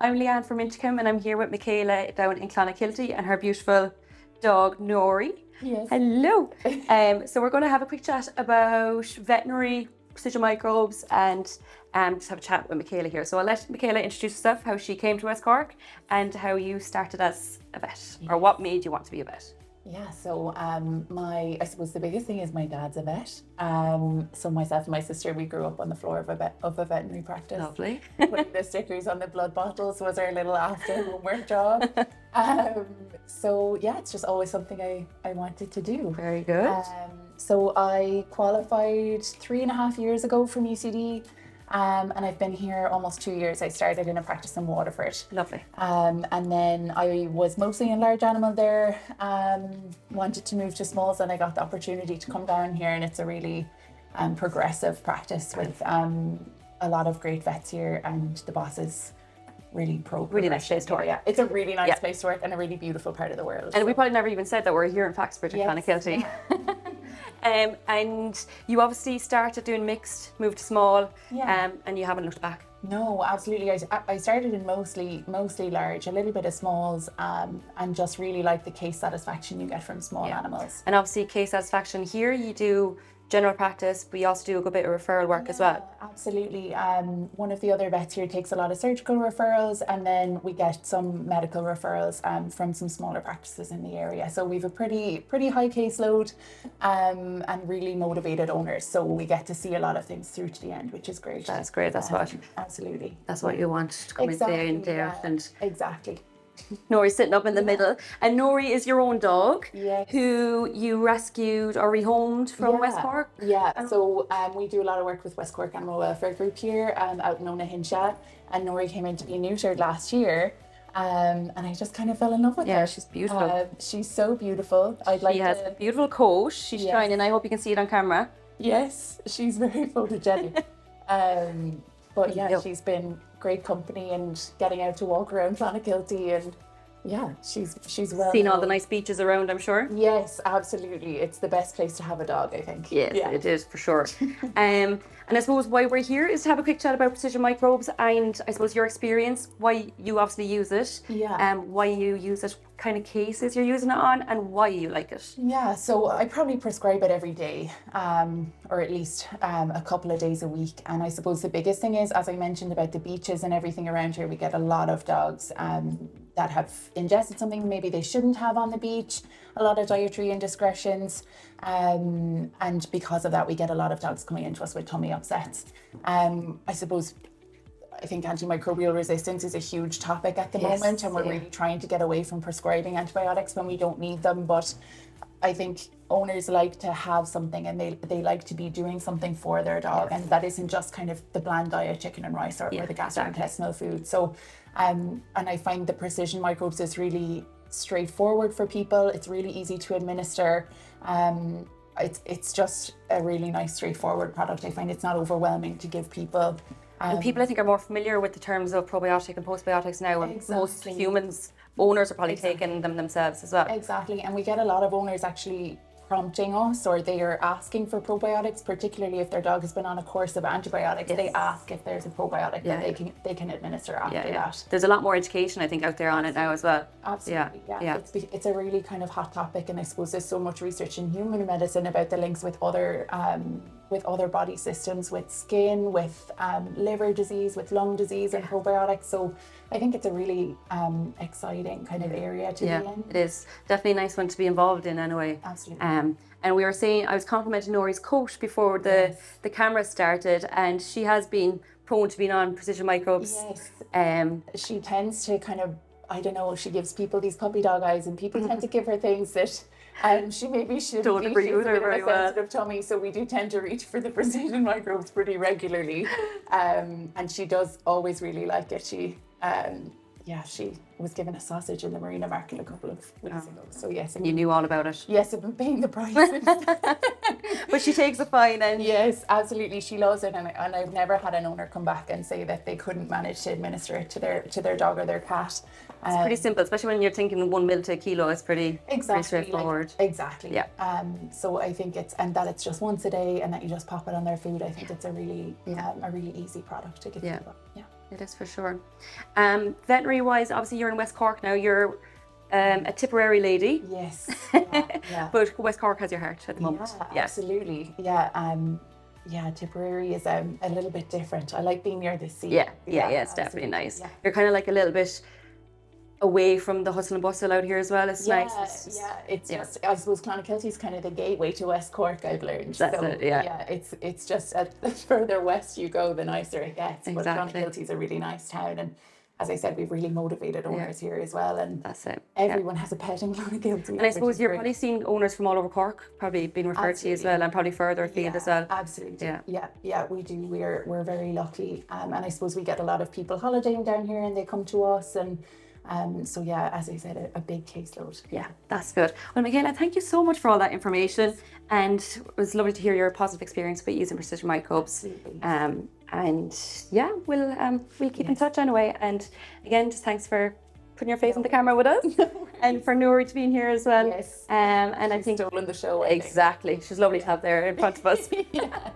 I'm Leanne from Inchcombe and I'm here with Michaela down in Clonakilty and her beautiful dog Nori. Yes. Hello. So we're going to have a quick chat about veterinary, precision microbes, and just have a chat with Michaela here. So I'll let Michaela introduce herself, how she came to West Cork and how you started as a vet, or what made you want to be a vet. Yeah, so I suppose the biggest thing is my dad's a vet. So myself and my sister, we grew up on the floor of a veterinary practice. Lovely. Putting the stickers on the blood bottles was our little after homework job. So yeah, it's just always something I wanted to do. Very good. So I qualified 3.5 years ago from UCD. And I've been here almost 2 years. I started in a practice in Waterford. Lovely. And then I was mostly in large animal there, wanted to move to smalls, and I got the opportunity to come down here, and it's a really progressive practice with a lot of great vets here, and the boss is really Really nice place to work. Yeah, it's a really nice place to work and a really beautiful part of the world. And we probably never even said that we're here in Faxbridge in Clonakilty. Yeah. And you obviously started doing mixed, moved to small, Yeah. and you haven't looked back. No, absolutely. I started in mostly large, a little bit of smalls, and just really like the case satisfaction you get from small animals. And obviously case satisfaction here, you do general practice, but you also do a good bit of referral work as well. Absolutely. One of the other vets here takes a lot of surgical referrals, and then we get some medical referrals from some smaller practices in the area. So we've a pretty high caseload, and really motivated owners. So we get to see a lot of things through to the end, which is great. That's great. That's what. Absolutely. That's what you want to come in day in day out. And exactly. Nori's sitting up in the middle, and Nori is your own dog, Yes. who you rescued or rehomed from West Cork. Yeah, so we do a lot of work with West Cork Animal Welfare Group here out in Onahinshaw, and Nori came in to be neutered last year, and I just kind of fell in love with her. Yeah, she's beautiful. She's so beautiful. She has a beautiful coat. She's shining. I hope you can see it on camera. Yes, she's very photogenic. But yeah, she's been great company and getting out to walk around Clonakilty, and yeah, she's well Seen all known. the nice beaches around, I'm sure. Yes, absolutely. It's the best place to have a dog, I think. Yes, it is for sure. And I suppose why we're here is to have a quick chat about precision microbes, and I suppose your experience, why you obviously use it, why you use it, what kind of cases you're using it on, and why you like it. Yeah, so I probably prescribe it every day, or at least a couple of days a week. And I suppose the biggest thing is, as I mentioned about the beaches and everything around here, we get a lot of dogs that have ingested something maybe they shouldn't have on the beach, a lot of dietary indiscretions, and because of that we get a lot of dogs coming into us with tummy upsets. I think antimicrobial resistance is a huge topic at the moment, and we're really trying to get away from prescribing antibiotics when we don't need them. But I think owners like to have something, and they like to be doing something for their dog, and that isn't just kind of the bland diet, chicken and rice, or the gastrointestinal food. So and I find the precision microbes is really straightforward for people. It's really easy to administer. It's just a really nice straightforward product. I find it's not overwhelming to give people. And people, I think, are more familiar with the terms of probiotic and postbiotics now, and most humans, owners are probably taking them themselves as well. Exactly, and we get a lot of owners actually prompting us, or they are asking for probiotics, particularly if their dog has been on a course of antibiotics. They ask if there's a probiotic that they can administer after that. There's a lot more education, I think, out there on it now as well. Absolutely, yeah. It's a really kind of hot topic, and I suppose there's so much research in human medicine about the links with other body systems, with skin, with liver disease, with lung disease, and probiotics. So I think it's a really exciting kind of area to be in. It is definitely a nice one to be involved in anyway. Absolutely. And we were saying, I was complimenting Nori's coat before the camera started, and she has been prone to being on precision microbes. Yes. She tends to kind of, I don't know, she gives people these puppy dog eyes, and people tend to give her things that she maybe shouldn't don't agree with her very well. Sensitive tummy, so we do tend to reach for the precision microbes pretty regularly. And she does always really like it. She was given a sausage in the Marina Market a couple of weeks ago. So yes. And you knew all about it. Yes, I've been paying the price. But she takes it fine, and yes, absolutely, she loves it, and I've never had an owner come back and say that they couldn't manage to administer it to their dog or their cat. It's pretty simple, especially when you're thinking 1 ml to a kilo. It's pretty straightforward. Exactly. Yeah. So I think it's just once a day, and that you just pop it on their food. I think it's a really easy product to give people. Yeah. It is for sure. Veterinary wise, obviously you're in West Cork now. You're a Tipperary lady. Yes. Yeah. But West Cork has your heart at the moment. Yeah, absolutely. Yeah, Tipperary is a little bit different. I like being near the sea. Yeah, it's definitely nice. Yeah. You're kind of like a little bit away from the hustle and bustle out here as well. It's nice. It's just, I suppose Clonakilty is kind of the gateway to West Cork, I've learned. That's it, yeah. It's just the further west you go, the nicer it gets. Exactly. But Clonakilty is a really nice town, and as I said, we've really motivated owners here as well, and that's it. Everyone has a pet in Clonakilty. And I suppose you're probably seeing owners from all over Cork, probably being referred to you as well, and probably further afield as well. Absolutely. Yeah, we do. We're very lucky, and I suppose we get a lot of people holidaying down here, and they come to us, and so yeah, as I said, a big caseload. Yeah, that's good. Well, Michaela, thank you so much for all that information, and it was lovely to hear your positive experience with using precision microbes. Absolutely. And yeah, we'll keep in touch anyway. And again, just thanks for putting your face on the camera with us, and for Nouri to being here as well. Yes. And She's I think stolen the show. Exactly. She's lovely to have there in front of us. Yeah.